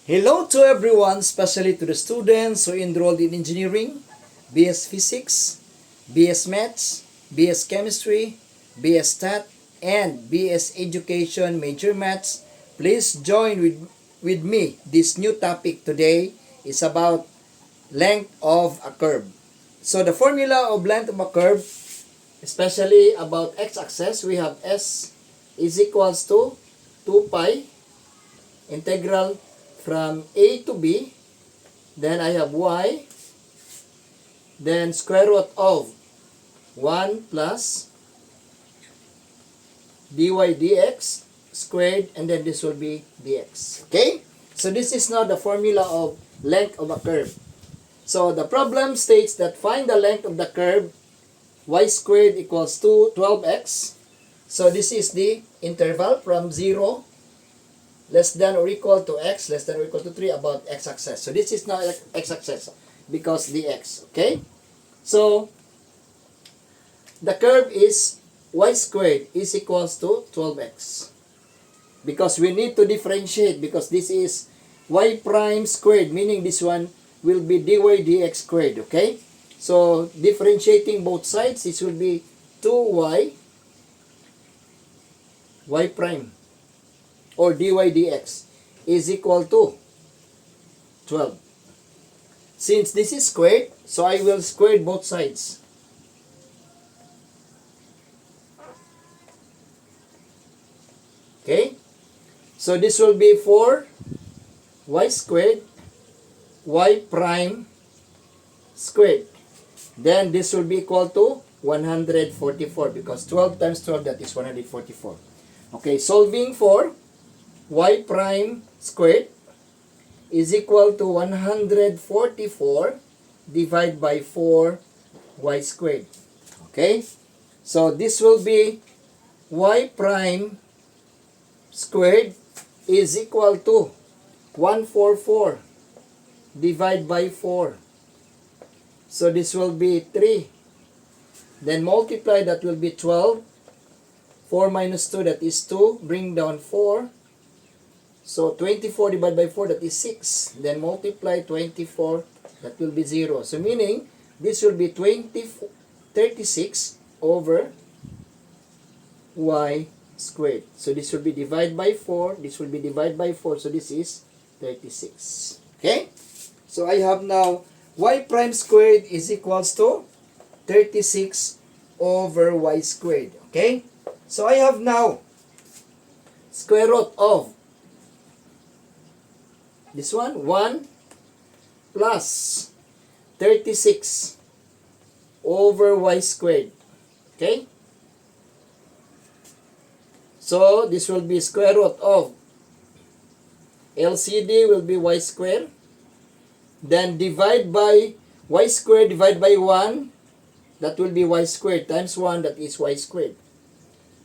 Hello to everyone, especially to the students who enrolled in engineering, BS Physics, BS Maths, BS Chemistry, BS Stat, and BS Education Major Maths. Please join with me. This new topic today is about length of a curve. So the formula of length of a curve, especially about x-axis, we have S is equals to 2 pi integral from A to B, then I have y, then square root of 1 plus dy dx squared, and then this will be dx. Okay? So this is now the formula of length of a curve. So the problem states that find the length of the curve y squared equals to 12x. So this is the interval from 0 less than or equal to x less than or equal to 3 about x-axis. So this is now x-axis because dx. Okay? So the curve is y squared is equals to 12x. Because we need to differentiate because this is y prime squared, meaning this one will be dy dx squared. Okay? So differentiating both sides, this will be 2y y prime or dy dx is equal to 12. Since this is squared, so I will square both sides. Okay? So this will be 4y squared y prime squared. Then this will be equal to 144 because 12 times 12, that is 144. Okay, solving for y prime squared is equal to 144 divided by 4 y squared. Okay? So this will be y prime squared is equal to 144 divided by 4. So this will be 3. Then multiply, that will be 12. 4 minus 2, that is 2. Bring down 4. So 24 divided by 4, that is 6. Then multiply 24, that will be 0. So meaning, this will be 36 over y squared. So this will be divided by 4. This will be divided by 4. So this is 36. Okay? So I have now y prime squared is equals to 36 over y squared. Okay? So I have now square root of this one, 1 plus 36 over y squared. Okay? So this will be square root of LCD will be y squared. Then divide by y squared divided by 1, that will be y squared times 1, that is y squared.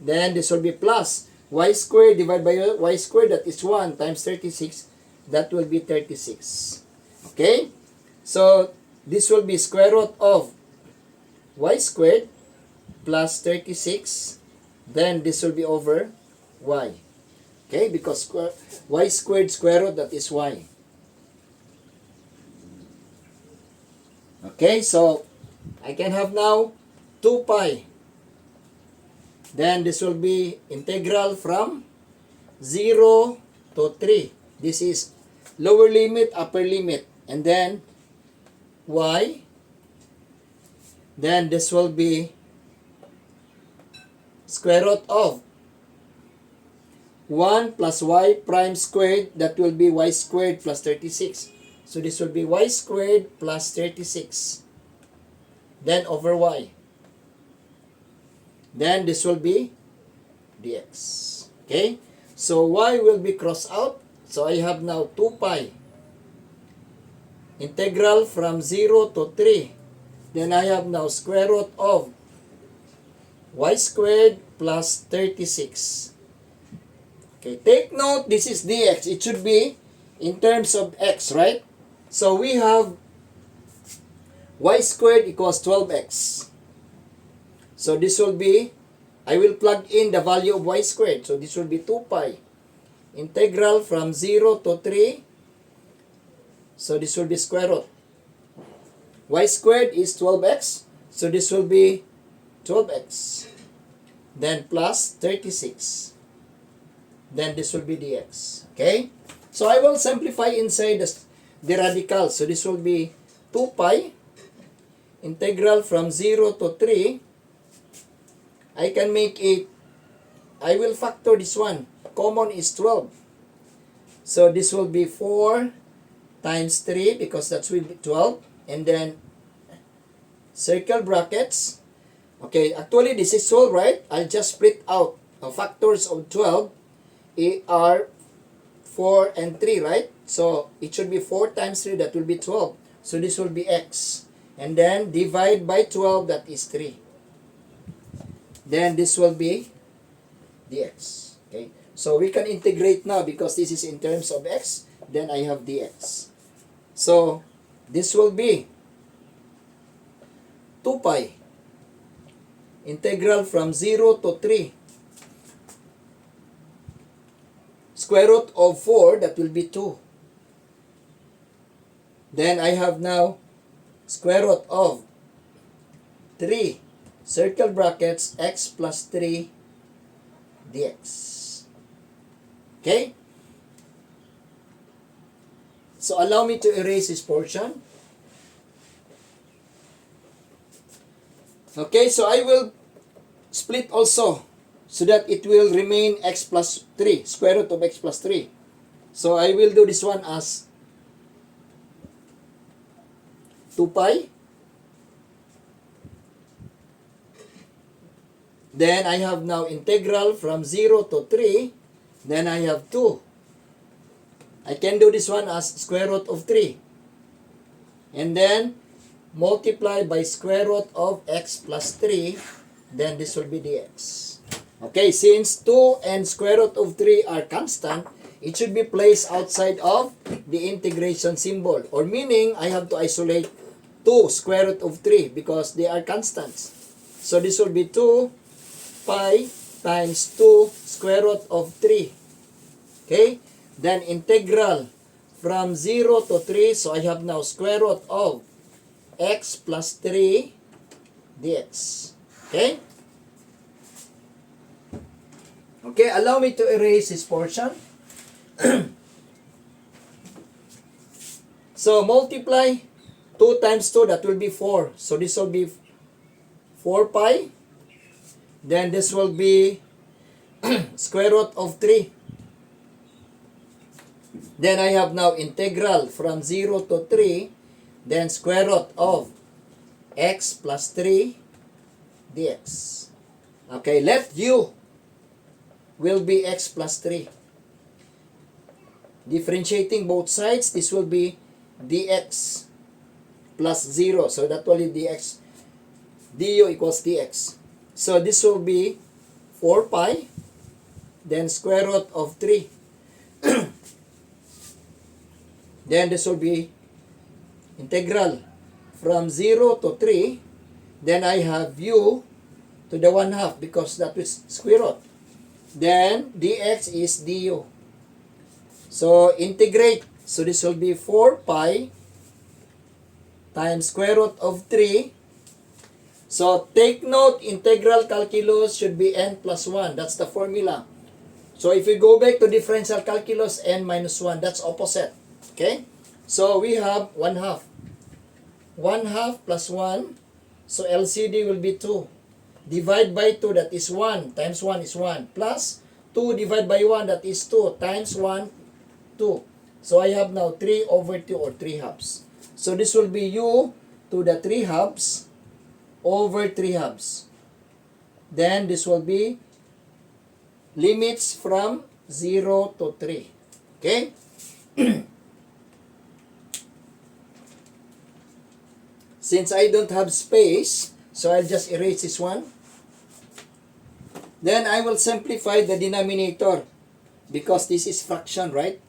Then this will be plus y squared divided by y squared, that is 1 times 36, that will be 36. Okay? So this will be square root of y squared plus 36. Then this will be over y. Okay? Because y squared square root, that is y. Okay? So I can have now 2 pi. Then this will be integral from 0 to 3. This is lower limit, upper limit. And then y. Then this will be square root of 1 plus y prime squared. That will be y squared plus 36. So this will be y squared plus 36. Then over y. Then this will be dx. Okay? So y will be crossed out. So I have now 2 pi. Integral from 0 to 3. Then I have now square root of y squared plus 36. Okay, take note, this is dx. It should be in terms of x, right? So we have y squared equals 12x. So this will be, I will plug in the value of y squared. So this will be 2 pi. Integral from 0 to 3 So this will be square root. Y squared is 12x. So this will be 12x. Then plus 36. Then this will be dx. Okay? So I will simplify inside the radical. So this will be 2 pi integral from 0 to 3. I can make it, I will factor this one. Common is 12. So this will be 4 times 3 because that will be 12. And then circle brackets. Okay, actually this is 12, right? I'll just split out factors of 12 are 4 and 3, right? So it should be 4 times 3, that will be 12. So this will be x. And then divide by 12, that is 3. Then this will be dx. Okay, so we can integrate now because this is in terms of x. Then I have dx. So this will be 2 pi integral from 0 to 3 square root of 4, that will be 2. Then I have now square root of 3 circle brackets x plus 3 dx. Okay? So allow me to erase this portion. Okay, so I will split also so that it will remain x plus 3, square root of x plus 3. So I will do this one as 2 pi. Then I have now integral from 0 to 3. Then I have 2. I can do this one as square root of 3. And then multiply by square root of x plus 3. Then this will be dx. Okay, since 2 and square root of 3 are constant, it should be placed outside of the integration symbol. Or meaning, I have to isolate 2 square root of 3 because they are constants. So this will be 2 pi times 2 square root of 3. Okay? Then integral from 0 to 3. So I have now square root of x plus 3 dx. Okay? Okay, allow me to erase this portion. So multiply 2 times 2, that will be 4. So this will be 4 pi. Then this will be square root of 3. Then I have now integral from 0 to 3. Then square root of x plus 3 dx. Okay, let u will be x plus 3. Differentiating both sides, this will be dx plus 0. So that will be dx. du equals dx. So this will be 4 pi. Then square root of 3. Then this will be integral from 0 to 3. Then I have u to the 1/2 because that is square root. Then dx is du. So integrate. So this will be 4 pi times square root of 3. So take note, integral calculus should be n plus 1. That's the formula. So if you go back to differential calculus, n minus 1, that's opposite. Okay? So we have 1/2. 1/2 plus 1. So LCD will be 2. Divide by 2, that is 1. Times 1 is 1. Plus 2 divided by 1, that is 2. Times 1, 2. So I have now 3 over 2 or 3/2. So this will be u to the 3/2 over 3/2. Then this will be limits from 0 to 3. Okay? Since I don't have space, so I'll just erase this one. Then I will simplify the denominator because this is fraction, right?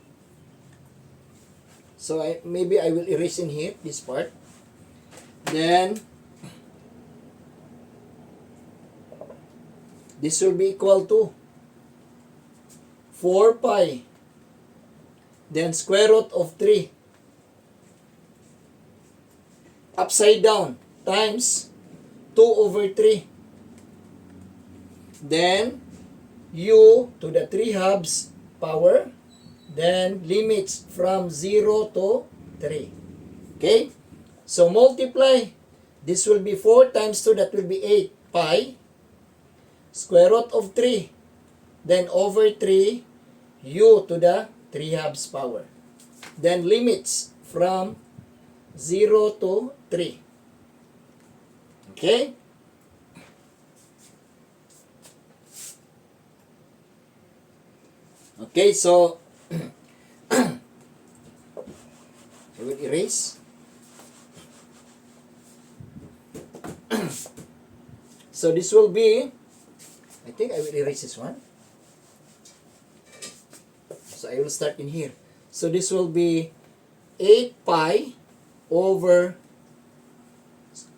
So maybe I will erase in here, this part. Then this will be equal to 4 pi. Then square root of 3. upside down times 2 over 3. Then u to the 3 halves power. Then limits from 0 to 3. Okay? So multiply. This will be 4 times 2. That will be 8 pi. Square root of 3. Then over 3 u to the 3 halves power. Then limits from 0 to 3. Okay? Okay, so I will erase. So this will be, I think I will erase this one. So I will start in here. So this will be 8 pi over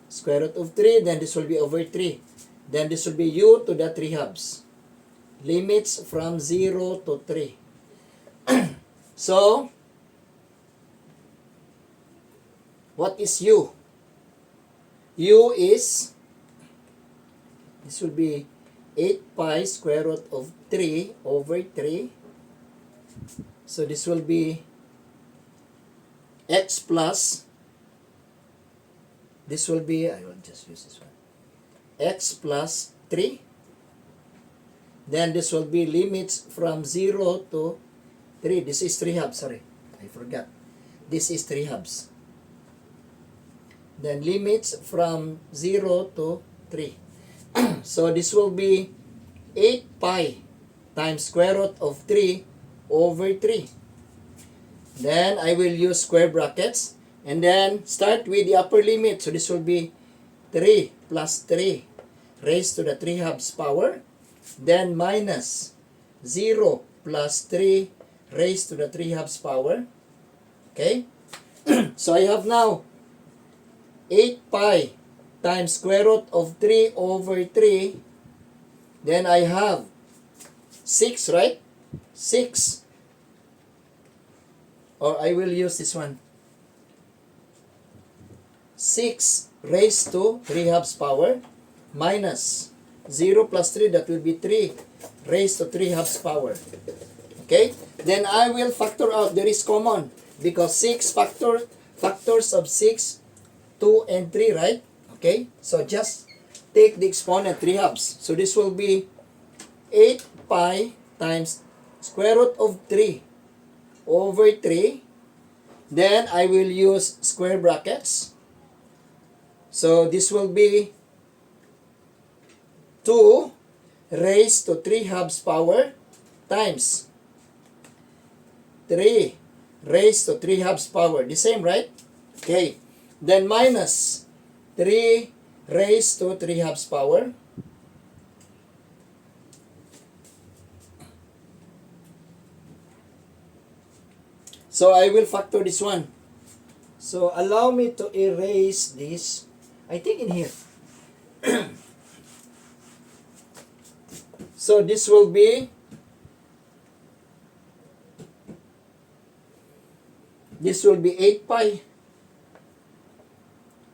square root of 3. Then this will be over 3. Then this will be u to the 3 halves. Limits from 0 to 3. So, what is u? U is, this will be 8 pi square root of 3 over 3. So this will be x plus, this will be, I will just use this one, x plus 3. Then this will be limits from 0 to 3. This is 3 halves, sorry, I forgot. This is 3 halves. Then limits from 0 to 3. So this will be 8 pi times square root of 3 over 3. Then I will use square brackets and then start with the upper limit. So this will be 3 plus 3 raised to the 3 halves power. Then minus 0 plus 3 raised to the 3 halves power. Okay? So I have now 8 pi times square root of 3 over 3. Then I have 6, right? 6. Or I will use this one. 6 raised to 3 halves power minus 0 plus 3, that will be 3 raised to 3 halves power. Okay? Then I will factor out. There is common because 6 factors of 6, 2, and 3, right? Okay? So just take the exponent 3 halves. So this will be 8 pi times square root of 3 over 3. Then I will use square brackets. So this will be 2 raised to 3 halves power times 3 raised to 3 halves power. The same, right? Okay. Then minus 3 raised to 3 halves power. So I will factor this one. So allow me to erase this. I think in here. So this will be, this will be 8 pi.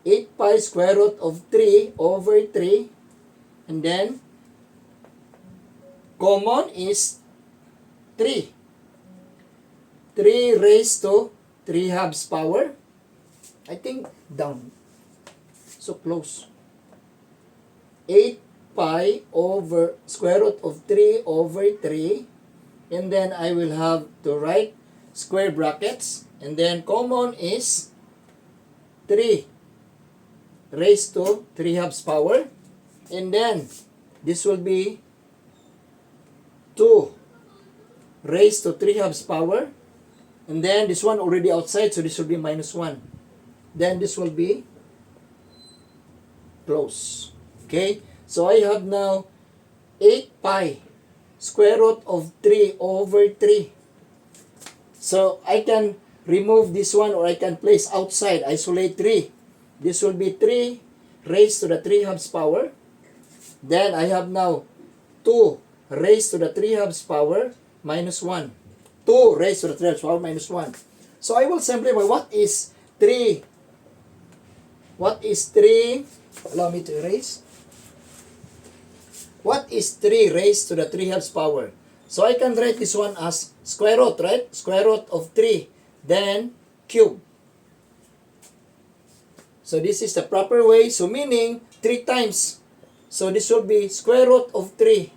8 pi square root of 3 over 3. And then common is 3. 3 raised to 3 halves power. I think down. So close. 8 pi over square root of 3 over 3. And then I will have to write square brackets. And then common is 3 raised to 3 halves power. And then this will be 2 raised to 3 halves power. And then this one already outside, so this will be minus 1. Then this will be close. Okay? So I have now 8 pi square root of 3 over 3. So I can remove this one or I can place outside, isolate 3. This will be 3 raised to the 3 halves power. Then I have now 2 raised to the 3 halves power minus 1. 2 raised to the 3 halves power minus 1. So I will simplify. What is 3 What is 3? Allow me to erase. What is 3 raised to the 3/2 power? So I can write this one as square root, right? Square root of 3. Then cube. So this is the proper way. So meaning 3 times. So this will be square root of 3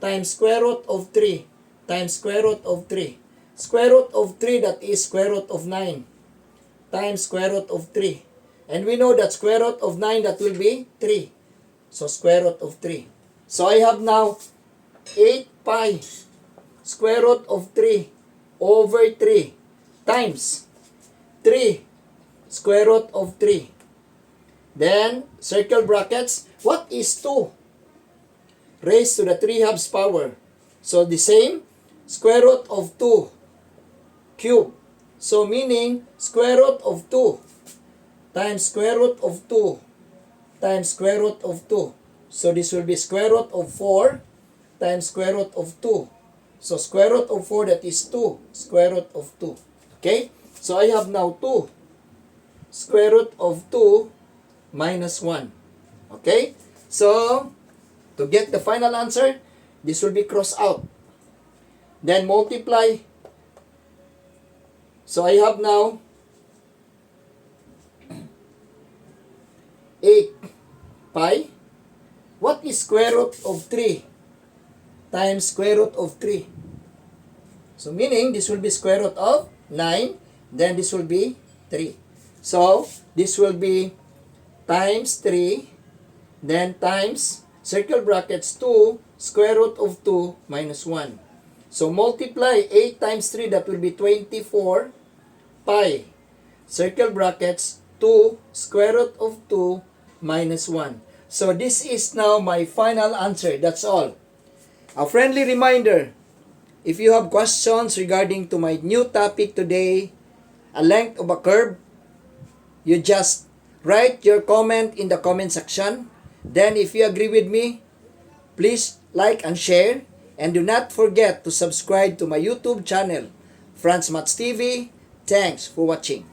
times square root of 3 times square root of 3. Square root of 3, that is square root of 9 times square root of 3. And we know that square root of 9, that will be 3. So square root of 3. So I have now 8 pi square root of 3 over 3 times 3 square root of 3. Then, circle brackets. What is 2 raised to the 3/2 power? So the same, square root of 2 cube. So meaning, square root of 2 times square root of 2 times square root of 2. So this will be square root of 4 times square root of 2. So square root of 4, that is 2 square root of 2. Okay? So I have now 2 square root of 2 minus 1. Okay? So, to get the final answer, this will be crossed out. Then multiply. So I have now 8 pi. What is square root of 3 times square root of 3? So meaning this will be square root of 9. Then this will be 3. So this will be times 3. Then times, circle brackets, 2 square root of 2 minus 1. So multiply 8 times 3, that will be 24 pi. Circle brackets, 2 square root of 2 minus 1. So this is now my final answer. That's all. A friendly reminder, if you have questions regarding to my new topic today, a length of a curve, you just write your comment in the comment section. Then if you agree with me, please like and share. And do not forget to subscribe to my YouTube channel, Franz TV. Thanks for watching.